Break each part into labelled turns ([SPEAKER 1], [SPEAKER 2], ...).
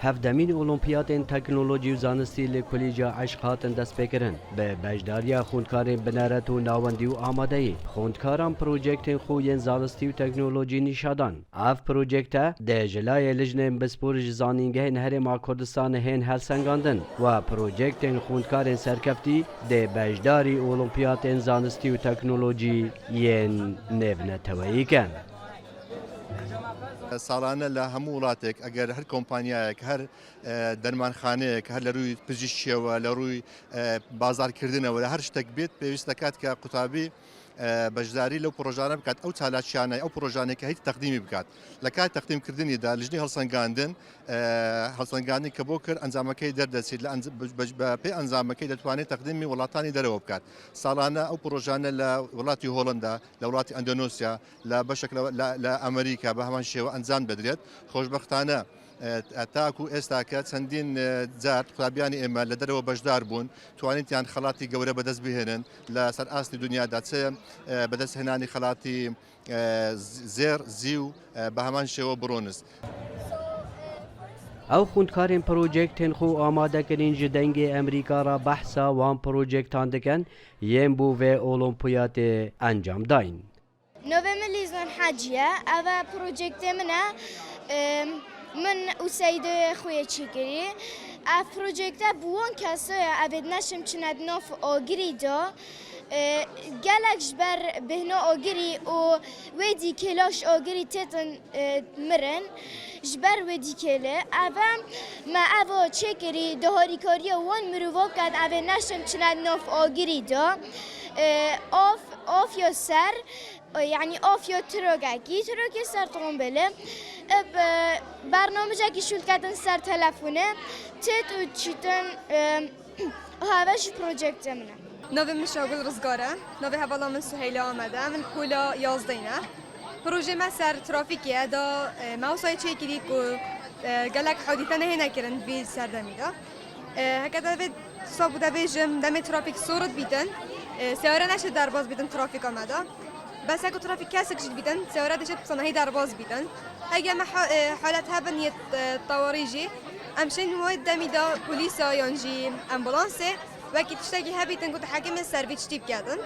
[SPEAKER 1] هفدمین اولمپیاد تکنولوژی و زانستی لکلیجا عشق هاتن دست بکرن به بجداریا خوندکارین بنارت و ناوندی و آماده خوندکاران پروژکت خوین زانستی و تکنولوژی نشادان اف پروژکت ده جلای لجنه بسپورج زانینگه هرما کردستان هین هلسنگاندن و پروژکت خوندکارین سرکفتی ده بجداری اولمپیاد زانستی و تکنولوژی ین نونتویی کن.
[SPEAKER 2] ساڵانە لە هەموو وڵاتێک ئەگەر هەر کۆمپانیایەک هەر دەرمانخانەیەک هەر لە ڕووی پزیشکیەوە لە ڕووی بازارکردنەوە لە هەر شتێک بێت پێویست دەکات کە قوتابی بەشداری لەو پرۆژانە بکات ئەو چالاکیانە ئەو پرۆژانێکە هیچ تەقدیمی بکات لە کات تەقدیمکردنیدا لژنەی هەڵسەنگاندنی کە بۆ کرد ئەنجامەکەی دەردەچێت بە پێی ئەنجامەکەی دەتوانێت تەقدیمی وڵاتانی دەرەوە بکات ساڵانە ئەو پرۆژانە لە وڵاتی هۆڵندا لە وڵاتی ئەندۆنۆسیا لە بەشێک لە ئەمریکا بە هەمان شێوە ئەنجام بدرێت خۆشبەختانە تاکو ئێستاکە چەندین جار قوتابیانی ئێمە لە دەرەوە بەشدار بوون توانیتیان خەڵاتی گەورە بەدەست بهێنن لە سەر ئاستی دنیادا چ بەدەستهێنانی خەڵاتی زێر زی و بە هەمان شێوە برۆنس.
[SPEAKER 1] او خوندکارین پروژکتین خو آماده کنین جدنگ امریکا را بحثا وان پروژکتان دکن یم بو و اولمپیاد انجام داین.
[SPEAKER 3] نوام لیزان حاجیه اوه پروژکت منه من وسيدة خويا تشيكري افروجيكتا بوون كاسو ابد نشم چند نوف اوگريدو گلک جبر بهنو اوگری و ویدی کلاش اوگری تتن مرن جبر ویدی کله اوام ما اوه چیکری دهاری کاری وان مروو کد اوه نشم چند نوف اوگریدو اوف یا سر يعني اوفيو تروكي سر طومبله برنامج اگه شول کردن سر تلفونه تت و چیتن هواش پروژکت منه
[SPEAKER 4] نوی من شاگل رزگاره نوی حوالا من سهیله آمده من کولا 11 پروژه ما سر ترافیکیه دا موسای چیکری که گلک حادیثه نه نکردن وی سردمی دا هکذا وی صابوده بیجم دم ترافیک صورت بیدن سیاره نشه در باز بیدن ترافیک آمده بس اگه ترافیک کسی کشید بیدن سیاره داشت بصنعی در باز بیدن اگه ما حالت هبن یه طواریجی امشین موید دمی دا پلیسا یانجی امبولانسه و کی تشتگی هبیتن گفت حکم سرویس تیپ کردن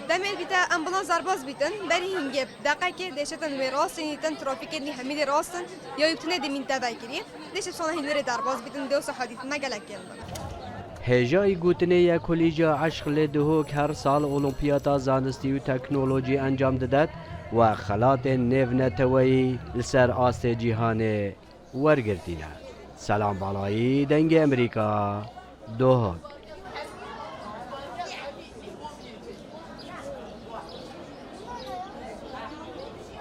[SPEAKER 4] دمی بیتا امبولانس در باز بیدن بری هنگه دقیقه داشتن و راستن تن ترافیک نی همه راستن یا یبتونه دمین تبعیری داشت بصنعی لره در باز بیدن دوست حادث نگلک کردن
[SPEAKER 1] هجای گوتنه کلیجا عشق لدهوک هر سال اولمپیادا زانستی و تکنولوژی انجام دادد و خلات نونتوی لسر آست جیهان ورگردینه. سلام بالایی دنگ امریکا دوهاک